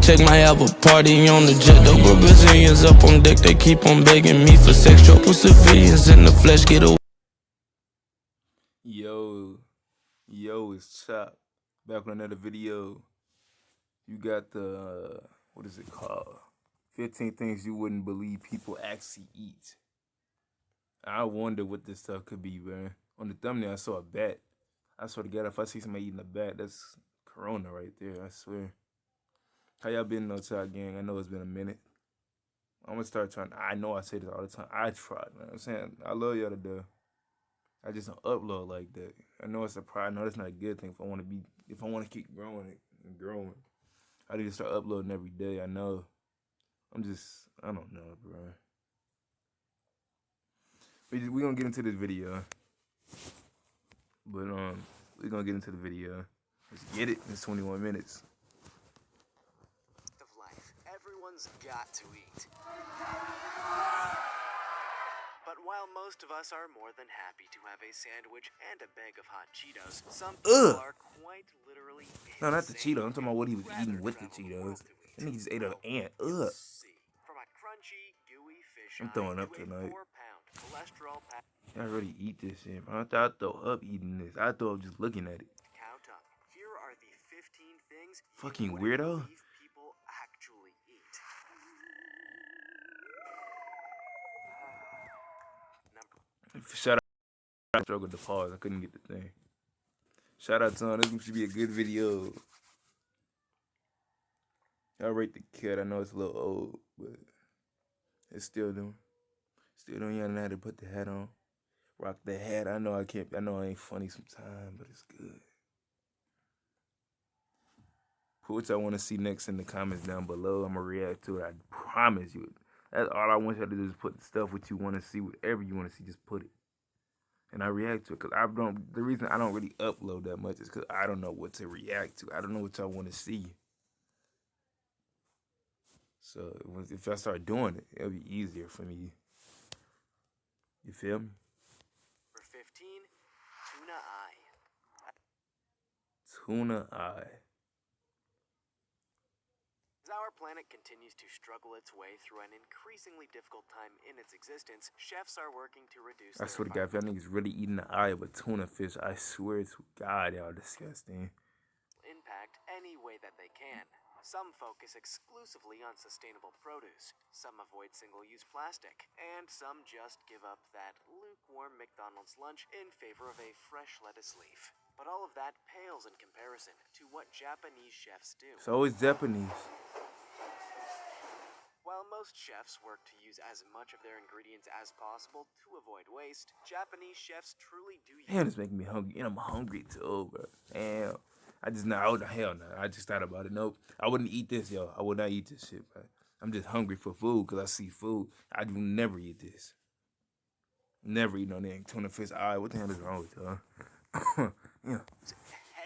check, might have a party on the jet. The Brazilians up on deck, they keep on begging me for sex. Trouble civilians in the flesh, get away. Yo, it's Chop. Back with another video. You got the, what is it called? 15 things you wouldn't believe people actually eat. I wonder what this stuff could be, man. On the thumbnail, I saw a bat. I swear to God, if I see somebody eating a bat, that's Corona right there, I swear. How y'all been, No Child Gang? I know it's been a minute. I'm gonna start trying. I know I say this all the time. I try, man. I'm saying, I love y'all to death. I just don't upload like that. I know it's a pride. I know that's not a good thing. If I want to keep growing and growing, I need to start uploading every day. I know. I don't know, bro. We gonna get into this video. But we gonna get into the video. Let's get it. It's 21 minutes. Of life, everyone's got to eat. But while most of us are more than happy to have a sandwich and a bag of hot Cheetos, some people are quite literally insane. No, not the Cheetos. I'm talking about what he was eating with the Cheetos. That nigga just ate an ant. Ugh. From a crunchy, gooey fish I'm throwing up to tonight. a 4-pound cholesterol pack. I already eat this shit. I thought I'd throw up eating this. I throw up just looking at it. Count up. Here are the 15 things Fucking you weirdo. believe people actually eat. Shout out. I struggled to pause. I couldn't get the thing. Shout out to him. This should be a good video. Y'all rate the cat. I know it's a little old, but it's still doing. Y'all know how to put the hat on. Rock the hat. I know I ain't funny sometimes, but it's good. Put what y'all want to see next in the comments down below. I'm gonna react to it. I promise you. That's all I want y'all to do is put the stuff what you want to see, whatever you want to see, just put it. And I react to it, because the reason I don't really upload that much is because I don't know what to react to. I don't know what y'all want to see. So if I start doing it, it'll be easier for me. You feel me? For 15, tuna eye. Tuna eye. As our planet continues to struggle its way through an increasingly difficult time in its existence, chefs are working to reduce I swear to God, if y'all niggas really eating the eye of a tuna fish, I swear to God, y'all disgusting. Impact any way that they can. Some focus exclusively on sustainable produce, some avoid single-use plastic, and some just give up that lukewarm McDonald's lunch in favor of a fresh lettuce leaf. But all of that pales in comparison to what Japanese chefs do. It's always Japanese. While most chefs work to use as much of their ingredients as possible to avoid waste, Japanese chefs truly do use... Damn, it's making me hungry, and I'm hungry too, bro. Damn. Hell no. I just thought about it. Nope. I wouldn't eat this, yo. I would not eat this shit, bro. I'm just hungry for food because I see food. I do never eat this. Never eat no damn tuna fish eye. What the hell is wrong with y'all? Yeah.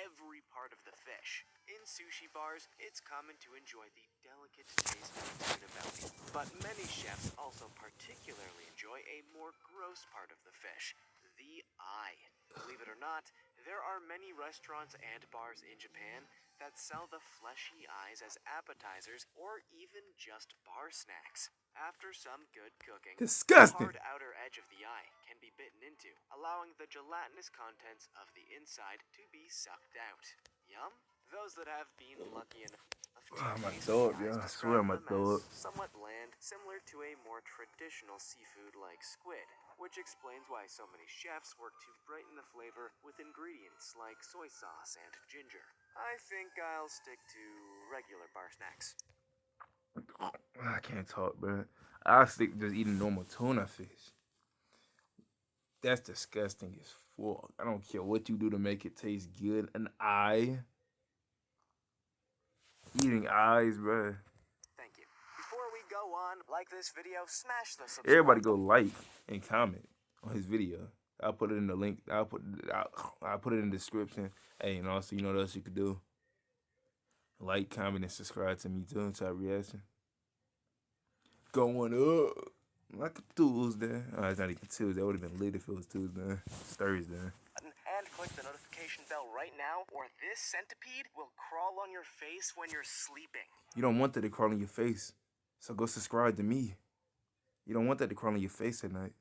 Every part of the fish. In sushi bars, it's common to enjoy the delicate taste of tuna belly. But many chefs also particularly enjoy a more gross part of the fish, the eye. Believe it or not, there are many restaurants and bars in Japan that sell the fleshy eyes as appetizers or even just bar snacks. After some good cooking, Disgusting. the hard outer edge of the eye can be bitten into, allowing the gelatinous contents of the inside to be sucked out. Yum? Those that have been lucky enough my throat, yeah. I swear my throat. somewhat bland, similar to a more traditional seafood like squid, which explains why so many chefs work to brighten the flavor with ingredients like soy sauce and ginger. I think I'll stick to regular bar snacks. I can't talk, bro. I'll stick just eating normal tuna fish. That's disgusting as fuck. I don't care what you do to make it taste good. An eye. Eating eyes, bro. Thank you. Before we go on, like this video, smash the subscribe. Everybody go like and comment on his video. I'll put it in the link. I'll put it in the description. Hey, and also, you know what else you could do? Like, comment, and subscribe to me too. Type reaction. Going up like a Tuesday. Oh, it's not even Tuesday. That would have been lit if it was Tuesday. It's Thursday. And click the notification notification bell right now, or this centipede will crawl on your face when you're sleeping. You don't want that to crawl in your face, so go subscribe to me. You don't want that to crawl in your face at night.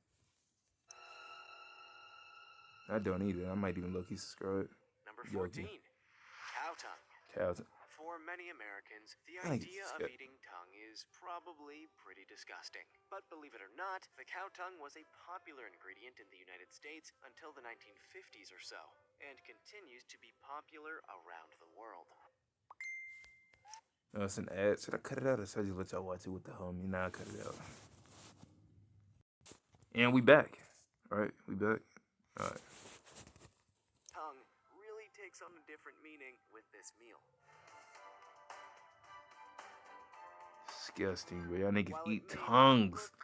I don't either. I might even low-key subscribe. Number Yogi. 14. Cow tongue. Cows. For many Americans, the I think idea it's of good. eating tongue is probably pretty disgusting. But believe it or not, the cow tongue was a popular ingredient in the United States until the 1950s or so, and continues to be popular around the world. No, it's an ad. Should I cut it out or should I just let y'all watch it with the homie? Nah, I cut it out. And we back. Alright, we back. Alright. Tongue really takes on a different meaning with this meal. Disgusting, bro. Y'all niggas While eat it may not tongues. look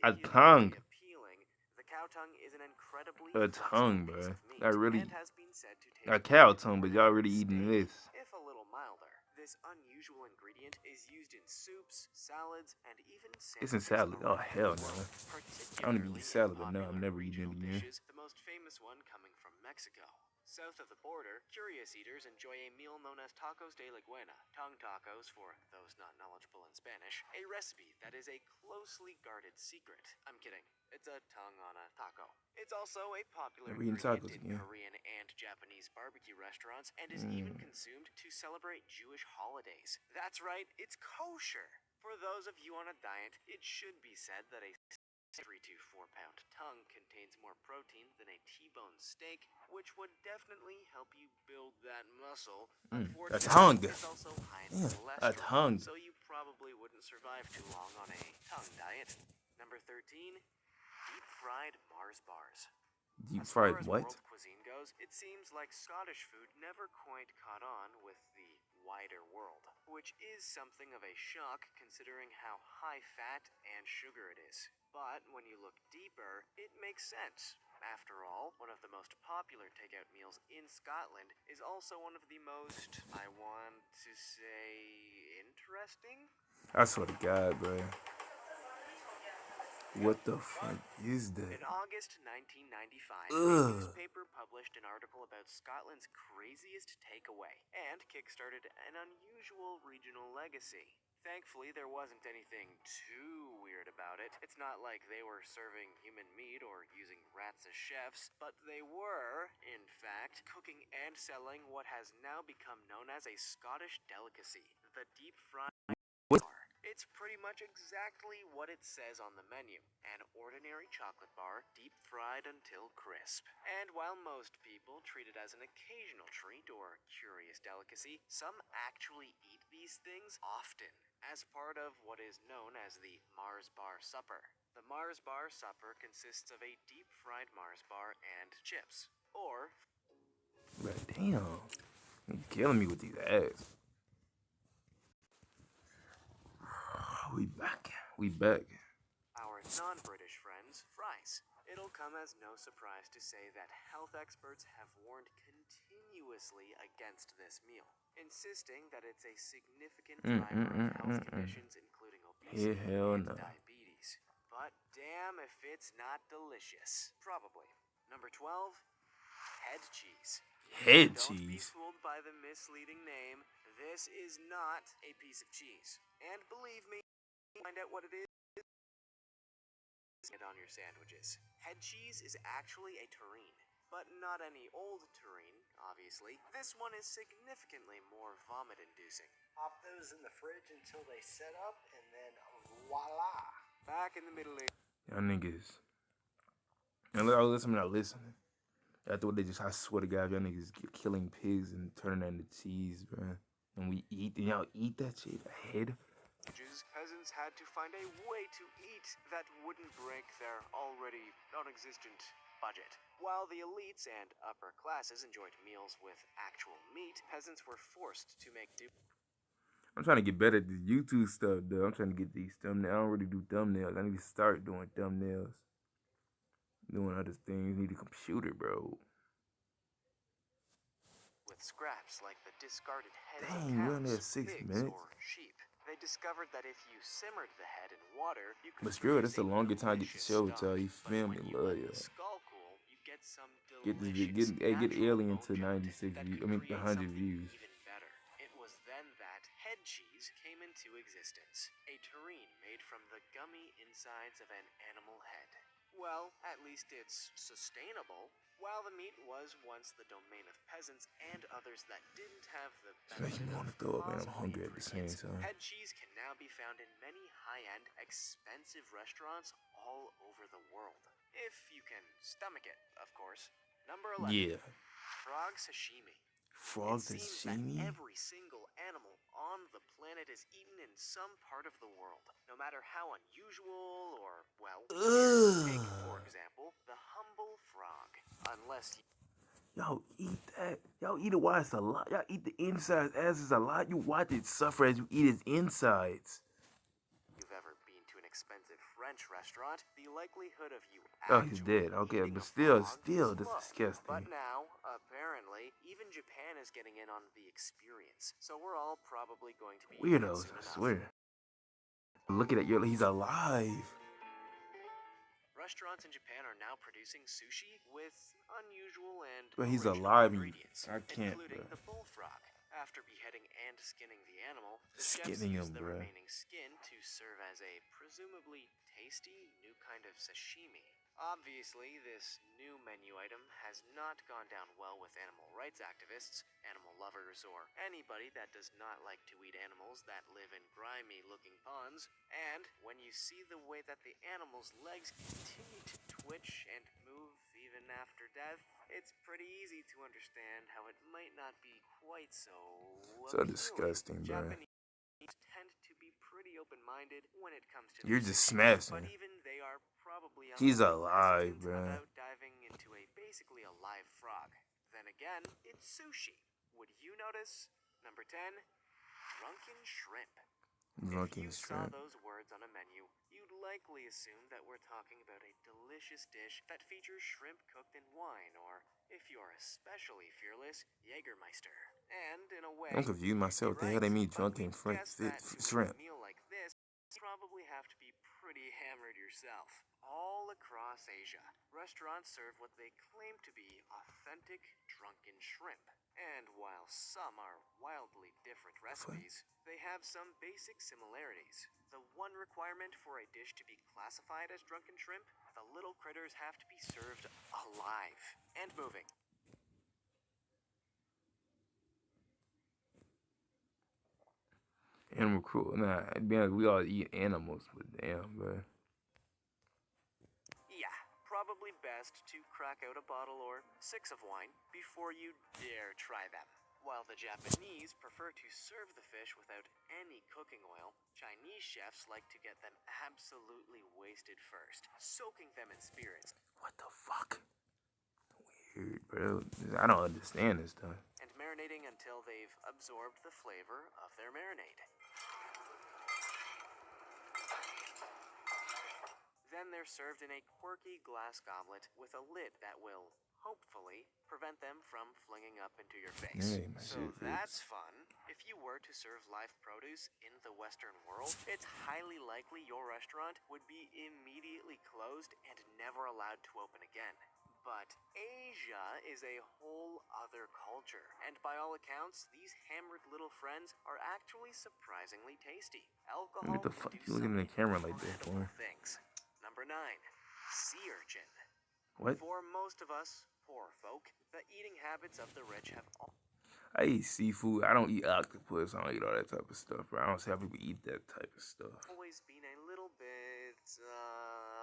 A particularly tongue. appealing, the cow tongue is an incredibly A flexible tongue, piece bro. of meat I really- and has been said to A taste cow better tongue, but than y'all really steak, eating this. if a little milder. This unusual ingredient is used in soups, salads, and even It's in sandwiches salad. Oh, around hell the no. world, I don't even particularly eat salad, in but no, I'm popular never eating it regional again. dishes, the most famous one coming from Mexico. South of the border, curious eaters enjoy a meal known as tacos de la guena, tongue tacos for those not knowledgeable in Spanish, a recipe that is a closely guarded secret. I'm kidding, it's a tongue on a taco. It's also a popular Never eaten ingredient tacos in again. Korean and Japanese barbecue restaurants and is even consumed to celebrate Jewish holidays. That's right, it's kosher. For those of you on a diet, it should be said that a 3 to 4 pound tongue contains more protein than a T-bone steak, which would definitely help you build that muscle. A tongue. It's also high in Yeah, cholesterol, a tongue. so you probably wouldn't survive too long on a tongue diet. Number 13, deep fried Mars bars. Deep As far fried as what? world cuisine goes, it seems like Scottish food never quite caught on with the wider world, which is something of a shock considering how high fat and sugar it is. But when you look deeper, it makes sense. After all, one of the most popular takeout meals in Scotland is also one of the most, I want to say, interesting? I swear to God, bro. What the fuck is that? In August 1995, Ugh. a newspaper published an article about Scotland's craziest takeaway and kickstarted an unusual regional legacy. Thankfully, there wasn't anything too weird about it. It's not like they were serving human meat or using rats as chefs, but they were, in fact, cooking and selling what has now become known as a Scottish delicacy, the deep fried What? bar. It's pretty much exactly what it says on the menu. An ordinary chocolate bar, deep fried until crisp. And while most people treat it as an occasional treat or curious delicacy, some actually eat these things often, as part of what is known as the Mars Bar Supper. The Mars Bar Supper consists of a deep fried Mars bar and chips, or Bro, damn. You're killing me with these ads. We back. We back. our non-British friends, fries. It'll come as no surprise to say that health experts have warned continuously against this meal, insisting that it's a significant driver of health conditions including obesity Hell and no. diabetes. But damn if it's not delicious. Probably. Number 12, head cheese. Head Don't be cheese. fooled by the misleading name. This is not a piece of cheese. And believe me, find out what it is on your sandwiches. Head cheese is actually a terrine, but not any old terrine, obviously. This one is significantly more vomit-inducing. Pop those in the fridge until they set up, and then voila. Back in the Middle Ages. Y'all niggas. And I was listening. After what they just, I swear to God, y'all niggas get killing pigs and turning that into cheese, bro. And we eat, and y'all eat that shit ahead. Peasants had to find a way to eat that wouldn't break their already non-existent budget. While the elites and upper classes enjoyed meals with actual meat, peasants were forced to make do. I'm trying to get better at this YouTube stuff, though. I'm trying to get these thumbnails. I don't really do thumbnails. I need to start doing thumbnails. Doing other things. Need a computer, bro. With scraps like the discarded heads Dang, of you're only cows, at 6 pigs, minutes. or sheep. They discovered that if you simmered the head in water, you could But screw it, produce it's a longer time I get to delicious show it to y'all. You stock. feel But me? when you Love let y'all. the skull cool, you get some Get this delicious, get natural Alien bone to gelatin 96 that views. could I mean create 100 something views. even better. It was then that head cheese came into existence, a terrine made from the gummy insides of an animal head. Well, at least it's sustainable. While the meat was once the domain of peasants and others that didn't have the It's making me want to throw up, man. I'm hungry at the same time. head cheese can now be found in many high-end, expensive restaurants all over the world. If you can stomach it, of course. Number 11. Yeah. Frog sashimi. Frog It seems sashimi? that every single animal on the planet is eaten in some part of the world, no matter how unusual or, well, weird. Take, for example, the humble frog. Unless Y'all eat that. Y'all eat it while it's alive. Y'all eat the insides as it's alive. You watch it suffer as you eat its insides. you've ever been to an expensive French restaurant, the likelihood of you Oh, he's actually dead. Okay, eating but a still, frog that's is low. disgusting. But now, apparently, even Japan is getting in on the experience. So we're all probably going to be eating it Weirdos, soon I enough. swear. Look at that, he's alive. Restaurants in Japan are now producing sushi with unusual and But he's original alive. ingredients, I can't, including bro. the bullfrog. After beheading and skinning the animal, the Skinning chefs use him, the bro. remaining skin to serve as a presumably tasty new kind of sashimi. Obviously, this new menu item has not gone down well with animal rights activists, animal lovers, or anybody that does not like to eat animals that live in grimy-looking ponds. And when you see the way that the animal's legs continue to twitch and move even after death, it's pretty easy to understand how it might not be quite so So appealing. disgusting, bro. Japanese tend to be pretty open-minded when it comes to You're their just sushi, smashing. but even they are probably a He's little alive, hesitant bro. about diving into a basically a live frog. Then again, it's sushi. Would you notice? Number 10, drunken shrimp. Drunken If you saw shrimp. those words on a menu, you'd likely assume that we're talking about a delicious dish that features shrimp cooked in wine, or, if you're especially fearless, Jägermeister. And in a way, I'm confused myself. What the hell they mean drunken but we'd guess that to eat shrimp? a meal like this, you probably have to be pretty hammered yourself. All across Asia, restaurants serve what they claim to be authentic drunken shrimp. And while some are wildly different recipes, they have some basic similarities. The one requirement for a dish to be classified as drunken shrimp, the little critters have to be served alive and moving. Animal cruel. Nah, to be honest, we all eat animals, but damn, bro. Yeah, probably best to crack out a bottle or 6 of wine before you dare try them. While the Japanese prefer to serve the fish without any cooking oil, Chinese chefs like to get them absolutely wasted first, soaking them in spirits. What the fuck? Weird, bro. I don't understand this stuff. And marinating until they've absorbed the flavor of their marinade. Then they're served in a quirky glass goblet with a lid that will, hopefully, prevent them from flinging up into your face. Hey, my So shit that's hurts. fun. If you were to serve live produce in the Western world, it's highly likely your restaurant would be immediately closed and never allowed to open again. But Asia is a whole other culture, and by all accounts, these hammered little friends are actually surpringly tasty. Alcohol What the can fuck do you looking some in the camera like that incredible for? things. Number 9, sea urchin. What? For most of us poor folk, the eating habits of the rich have I eat seafood. I don't eat octopus. I don't eat all that type of stuff, bro. I don't see how people eat that type of stuff. always been a little bit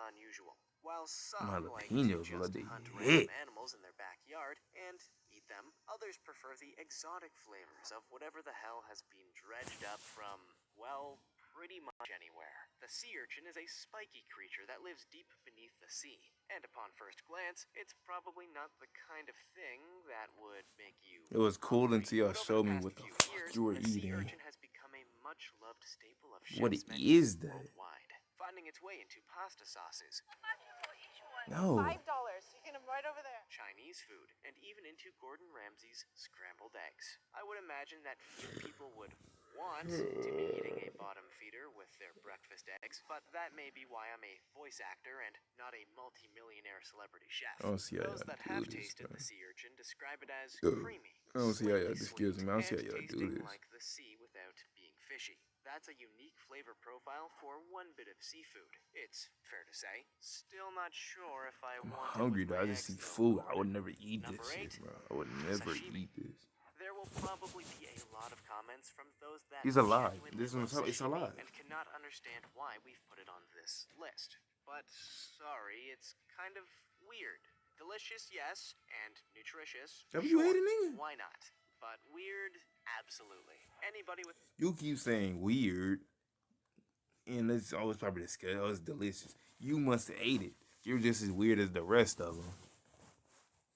unusual. While some like to Jalapenos, just what they hunt hit. random animals in their backyard and eat them, others prefer the exotic flavors of whatever the hell has been dredged up from, well, pretty much anywhere. The sea urchin is a spiky creature that lives deep beneath the sea, and upon first glance, it's probably not the kind of thing that would make you It was cool hungry. until y'all But over showed the me past what the few fuck years, you were the sea eating. urchin has become a much-loved staple of What chefs' is menus that? worldwide, finding its way into pasta sauces, No. $5. You get them right over there. Chinese food, and even into Gordon Ramsay's scrambled eggs. I would imagine that few people would want to be eating a bottom feeder with their breakfast egg, but that may be why I'm a voice actor and not a multi-millionaire celebrity chef. I don't see how Those y'all that do have this, tasted bro. the sea urchin describe it as Ugh. creamy, I don't see how y'all, slightly excuse sweet, me, I don't see how and y'all do tasting this. like the sea without being fishy. That's a unique flavor profile for one bit of seafood. It's fair to say. Still not sure if I I'm want hungry, it with though. I my just see eggs, though, food. I Gordon. would never eat Number this shit, 8, bro. I would never sashimi. eat this. There will probably be a lot of comments from those that He's a lie. genuinely This love one's it's a sashimi lie. and cannot understand why we've put it on this list. But sorry, it's kind of weird. Delicious, yes, and nutritious. Have you sure, ate it, nigga? why not? But weird, absolutely. Anybody with You keep saying weird, and it's always probably disgusting. Oh, it's delicious. You must have ate it. You're just as weird as the rest of them.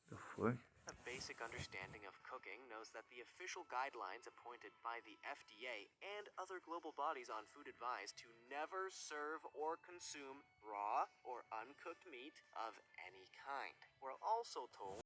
The fuck? a basic understanding of cooking knows that the official guidelines appointed by the FDA and other global bodies on food advise to never serve or consume raw or uncooked meat of any kind. We're also told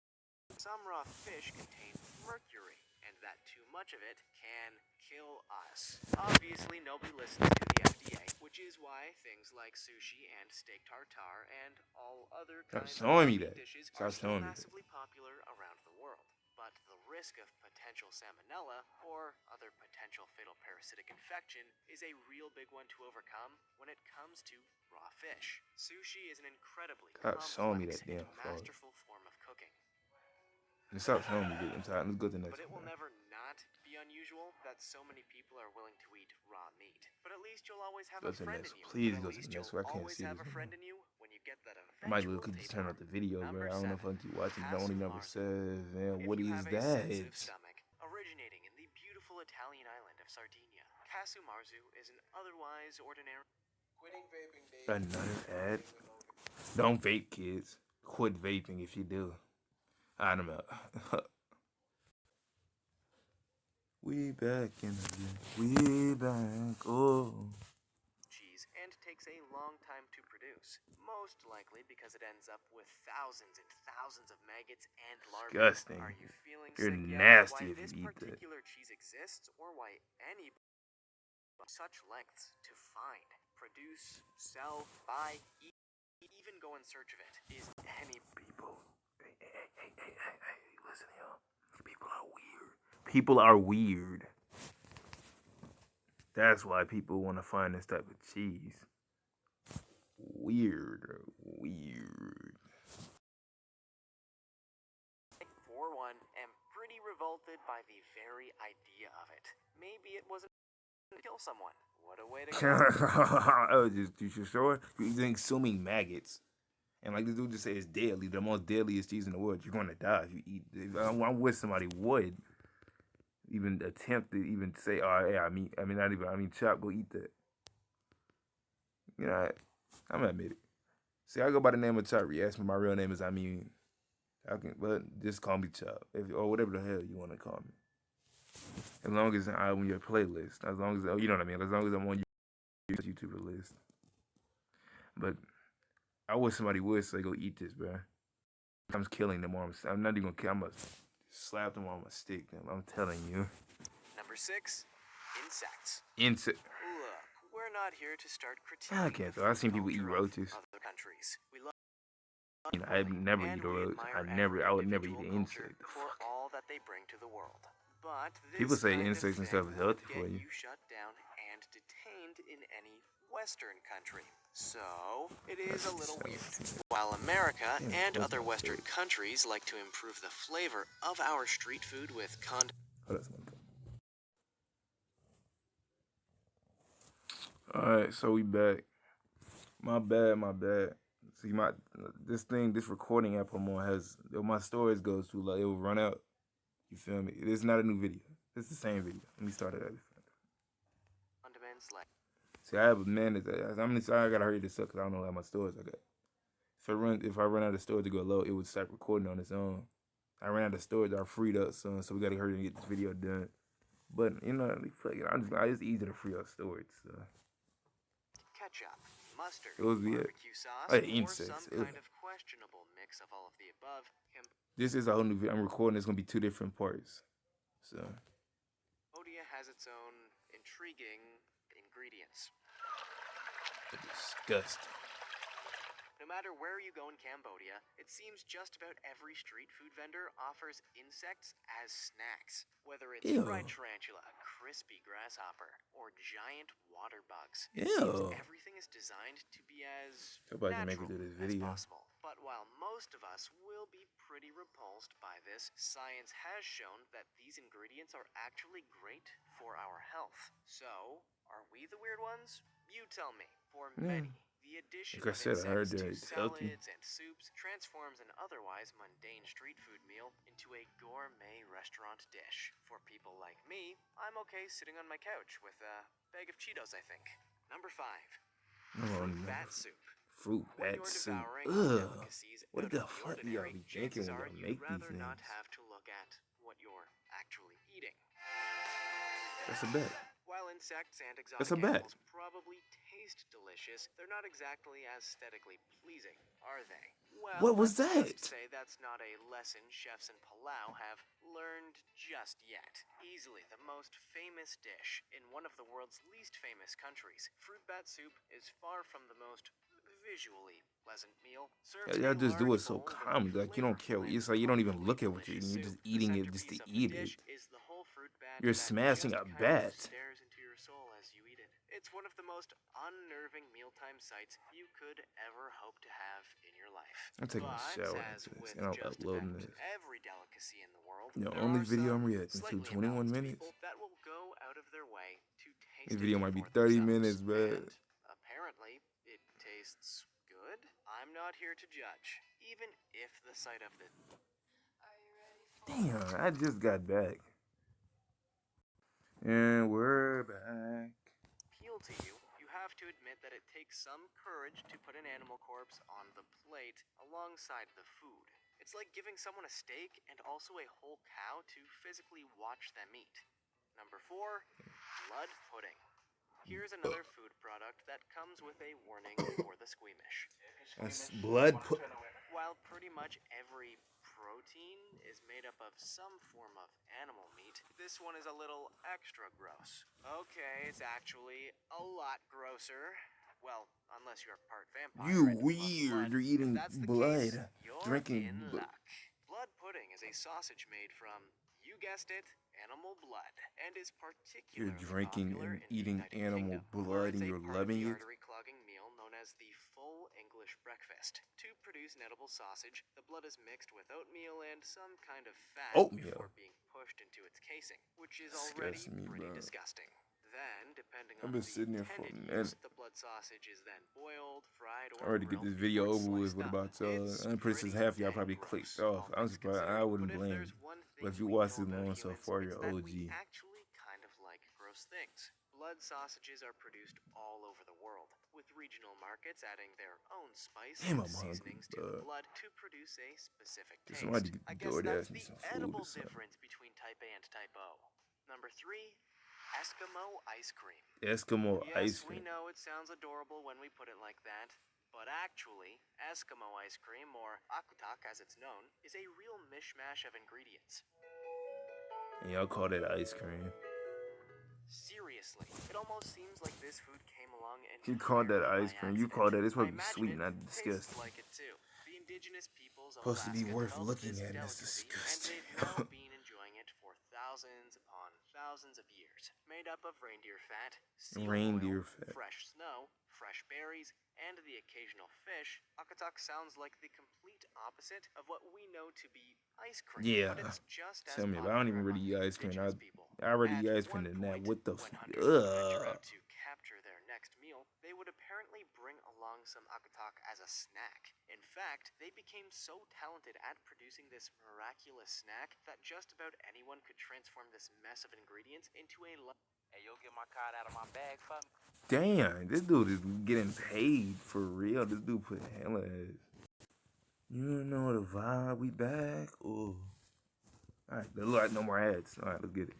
some raw fish contain mercury, and that too much of it can kill us. Obviously, nobody listens to the FDA, which is why things like sushi and steak tartare and all other Stop kinds showing of me meat that. dishes Stop are still showing me that. massively popular around the world. But the risk of potential salmonella or other potential fatal parasitic infection is a real big one to overcome when it comes to raw fish. Sushi is an incredibly Stop showing me complex that damn and frog. masterful form of cooking. And stop showing me that. I'm tired. Let's go to the next But it will one. never not be unusual that so many people are willing to eat raw meat. But at least you'll always have Go a to the friend next in one. you. Please But at go to least the next you'll one. I can't always see have this a no friend more. in you when you get that I might as well eventual just tapeworm. turn off the video, bro. Number I don't know if I 7. can keep watching. Casu Only number marzu. 7. If What you is have a sensitive that? stomach, originating in the beautiful Italian island of Sardinia, Casu marzu is an otherwise ordinary. Quitting vaping days. Another ad. Don't vape, kids. Quit vaping if you do. I don't know. We back in the game. We back. Oh. Cheese and takes a long time to produce, most likely because it ends up with thousands and thousands of maggots and larvae. Disgusting. Are you feeling You're sick yet? nasty Why if you this eat that. particular cheese exists, or why any such lengths to find, produce, sell, buy, eat, even go in search of it is any People. Hey, listen, y'all. People are weird. People are weird. That's why people want to find this type of cheese. Weird. 4-1 am pretty revolted by the very idea of it. Maybe it wasn't to kill someone. What a way to go. Oh, you sure? You're consuming maggots. And like this dude just said, it's deadly. The most deadliest cheese in the world. You're going to die if you eat this. I wish somebody would even attempt to even say, oh, yeah, Chop, go eat that. You know, I'm gonna admit it. See, I go by the name of Chop. You ask me, my real name is but just call me Chop, or whatever the hell you want to call me. As long as I'm on your playlist, as long as you know what I mean. As long as I'm on your YouTube list. But I wish somebody would say, go eat this, bro. I'm killing them. I'm not even gonna kill. I'm gonna slap them on my stick. I'm telling you. Number 6, insects. Insect. Look, we're not here to start critiquing. I can't. Though. I've seen people eat roaches. Other countries. We love You know, I'd never eat a roach. I would never eat an insect. The for fuck? all that they bring to the world. But People this say kind of insects and thing stuff is healthy would for get you. shut down and detained in any Western country. So, it is a little weird. While America and close other my Western throat. countries like to improve the flavor of our street food with Oh, that's my bad. Alright, so we back. My bad. See, this recording app I'm on has, my storage goes too low. It will run out. You feel me? It's not a new video. It's the same video. Let me start it at condiments like See, I have a man I gotta hurry this up because I don't know how much storage I got. If I run out of storage to go low, it would start recording on its own. I ran out of storage, I freed up son, so we gotta hurry and get this video done. But you know, it's easy to free up storage. So ketchup, mustard, Those be it. barbecue sauce, Oh, or insects. some Ugh. kind of questionable mix of all of the above. this is a whole new video. I'm recording. It's gonna be 2 different parts. So Cambodia has its own intriguing ingredients. Disgusting. No matter where you go in Cambodia, it seems just about every street food vendor offers insects as snacks. Whether it's Ew. fried tarantula, crispy grasshopper, or giant water bugs, it Ew. seems everything is designed to be as Hope I can make it natural through this as video. possible. But while most of us will be pretty repulsed by this, science has shown that these ingredients are actually great for our health. So, are we the weird ones? You tell me. For many, the addition Like I of said, I heard insects to that it's healthy. salads and soups transforms an otherwise mundane street food meal into a gourmet restaurant dish. For people like me, I'm okay sitting on my couch with a bag of Cheetos, I think. Number 5. Fruit bat soup. Fruit When bat you're soup. devouring Ugh. delicacies What out the of fuck do y'all ordinary, be thinking chances when are y'all you'd make these rather not things? have to look at what you're actually eating. That's a bet. While insects and That's a exotic bet. animals probably taste delicious, they're not exactly aesthetically pleasing, are they? Well, What was let's that? just say that's not a lesson chefs in Palau have learned just yet. Easily the most famous dish in one of the world's least famous countries, fruit bat soup is far from the most visually pleasant meal. Served in Y'all a just do large it so bowl with calm. Like you don't care. flavorful It's and like you don't even totally look at what you're delicious eating. You're just soup. The eating it just to centerpiece of the eat it. dish is the whole fruit bat You're that smashing just a kind of bat. stares into your soul as you eat it. It's one of the most unnerving mealtime sights you could ever hope to have in your life. I'm taking a But shower as after this, with and I'm just uploading about this. every delicacy in the world, The there only are video I'm some reacting to slightly 21 imbalanced minutes. people that will go out of their way to taste This it video might be for 30 themselves. minutes, but And apparently, it tastes good. I'm not here to judge, even if the sight of the damn, I just got back. And we're back. appeal to you, you have to admit that it takes some courage to put an animal corpse on the plate alongside the food. It's like giving someone a steak and also a whole cow to physically watch them eat. Number 4, blood pudding. Here's another food product that comes with a warning for the squeamish. That's blood. While pretty much every protein is made up of some form of animal meat, this one is a little extra gross. Okay, it's actually a lot grosser. Well, unless you're part vampire. You and love weird. blood. You're eating If that's the blood. case, you're Drinking in blood. luck. Blood pudding is a sausage made from, you guessed it, animal blood, and is particularly You're drinking popular and in the eating United animal Kingdom, blood where it's and a you're part of loving the it? artery-clogging meal known as the full English breakfast. To produce an edible sausage, the blood is mixed with oatmeal and some kind of fat Oatmeal? before being pushed into its casing, which is already Disgusts me, pretty bro. disgusting. Then, depending I've on been the sitting here for a intended minute. use, the blood sausage is then boiled, fried, I or already get grilled this video before over with. sliced What up. about It's I'm pretty sure pretty half of y'all dang probably gross, clicked off. all I'm things surprised. I considered. wouldn't But if blame there's you. one thing But if you we watch know this about long so humans, far, it's you're that OG. we actually kind of like gross things. Blood sausages are produced all over the world, with regional markets adding their own spice Damn, and I'm hungry, seasonings to the bro. blood to produce a specific Get taste. somebody to I guess DoorDash that's me the some food or edible something. difference between type A and type O. Number 3, Eskimo ice cream. Eskimo Yes, ice we cream. know it sounds adorable when we put it like that. But actually, Eskimo ice cream, or akutak as it's known, is a real mishmash of ingredients. And y'all call that ice cream. Seriously, it almost seems like this food came along and You called that ice cream. You called that. It's supposed to I be imagine sweet, it not tastes disgusting. like it too. The indigenous peoples of Supposed to be Alaska worth developed looking this at, and it's delicacy, disgusting. and they've now been enjoying it for thousands upon thousands of years. Made up of reindeer fat, seal Reindeer oil, fat. fresh snow, fresh berries, and the occasional fish, akutak sounds like the complete opposite of what we know to be ice cream. Yeah. But it's just as Tell me, but I don't even popular really eat among ice cream. indigenous people. I already eat At ice cream one than that. point, What the when fuck? hunters would venture Ugh. out to capture their next meal, they would apparently bring along some akutak as a snack. In fact, they became so talented at producing this miraculous snack that just about anyone could transform this mess of ingredients into a Hey, you'll get my card out of my bag for me? Damn, this dude is getting paid for real. This dude put hella ass. You know the vibe. We back. Ooh. Alright, look like no more ads. Alright, let's get it.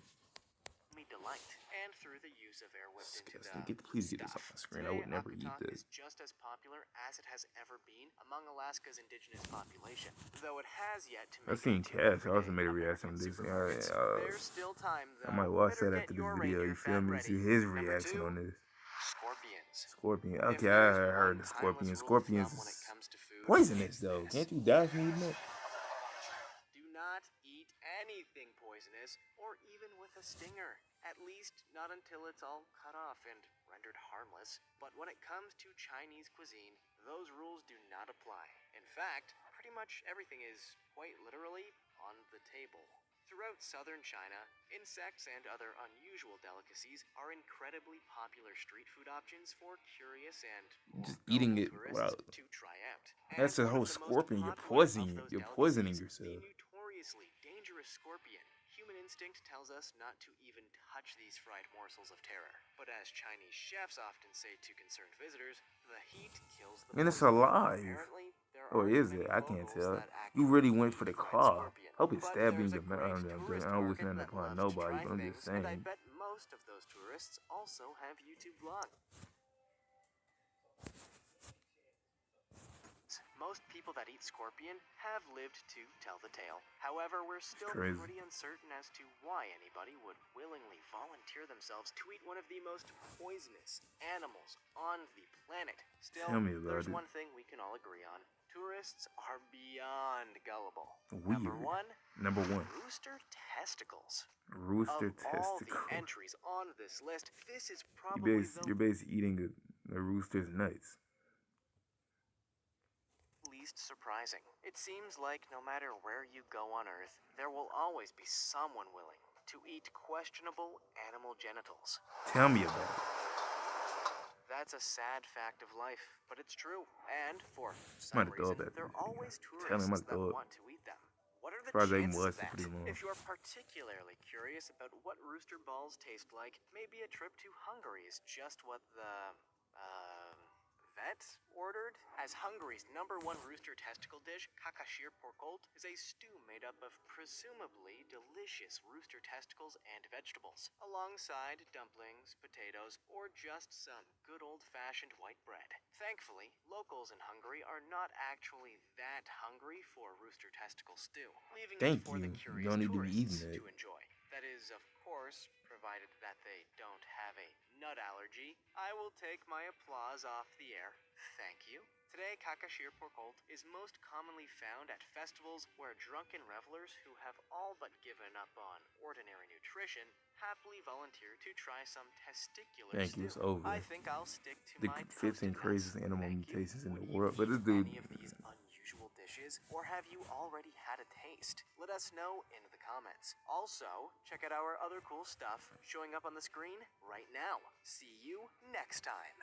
delight. And through the use of air whipped into Disgusting. the Please get this stuff. off my screen. I Today, would never eat akutak this. is just as popular as it has ever been among Alaska's indigenous population, though it has yet to make I've seen it to Cass. I also everyday made a reaction to American this. supermarkets. There's still time, though. I might watch Better that get after this your video. reindeer You feel fat me? ready. See his Number reaction 2, on this. Scorpions. Scorpion. If Okay, I there's heard one the scorpion. timeless rule of Scorpions thumb when it is comes to food, poisonous it's though. this. Can't you die from eating it? Do not eat anything poisonous or even with a stinger. At least not until it's all cut off and rendered harmless. But when it comes to Chinese cuisine, those rules do not apply. In fact, pretty much everything is quite literally on the table. Throughout southern China, insects and other unusual delicacies are incredibly popular street food options for curious and Just eating it. tourists Wow. to try out. That's a And one whole of the most scorpion. You're popular of poisoning. those You're poisoning delicacies, yourself. the notoriously dangerous scorpion. Human instinct tells us not to even touch these fried morsels of terror. But as Chinese chefs often say to concerned visitors, the heat kills the And it's poison. alive. Apparently, there Or aren't is many it? I can't locals tell. that You actually really went eat for the fried claw. scorpion. Hope it But stabbed you in there's your a mouth. great tourist I don't wish market nothing that upon loves to nobody, try but I'm just things, and I saying. bet most of those tourists also have YouTube vlogs. Most people that eat scorpion have lived to tell the tale. However, we're still crazy. pretty uncertain as to why anybody would willingly volunteer themselves to eat one of the most poisonous animals on the planet. Still, Tell me about there's it. one thing we can all agree on. Tourists are beyond gullible. Weird. Number one, Number 1. rooster testicles. Rooster Of all the testicle. entries on this list, this is You're probably you're the basically eating a rooster's nuts. least surprising. It seems like no matter where you go on Earth, there will always be someone willing to eat questionable animal genitals. Tell me about it. That's a sad fact of life, but it's true. And for I'm some gonna throw reason, it back there are to this always video. Tell him tourists I'm that gonna throw it. want to eat them. What are the Surprised they chances molested that, pretty long. if you're particularly curious about what rooster balls taste like, maybe a trip to Hungary is just what the, vet ordered? As Hungary's #1 rooster testicle dish, kakashir porkolt is a stew made up of presumably delicious rooster testicles and vegetables, alongside dumplings, potatoes, or just some good old-fashioned white bread. Thankfully, locals in Hungary are not actually that hungry for rooster testicle stew, leaving it Thank for the you. You curious don't need to be tourists eating that. to enjoy. That is, of course, provided that they don't have a nut allergy. I will take my applause off the air. Thank you. Today, kakashir porkolt is most commonly found at festivals where drunken revelers who have all but given up on ordinary nutrition happily volunteer to try some testicular Thank you. stew. It's over. I think I'll stick to The my 15 toasted nuts. craziest animal Thank you. mutations in the Would you world. But this eat dude, any of these unusual dishes, or have you already had a taste? Let us know in the comments. Also, check out our other cool stuff showing up on the screen right now. See you next time.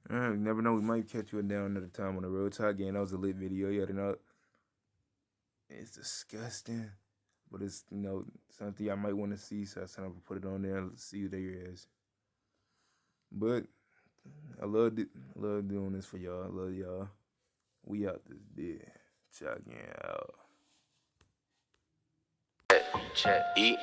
you never know. We might catch you down another time on the road. Talk game. That was a lit video. You gotta know. It's disgusting, but it's something I might want to see. So I signed up to put it on there and see what there is. But I love doing this for y'all. I love y'all. We out this bitch. Chugging out. Check. Eat.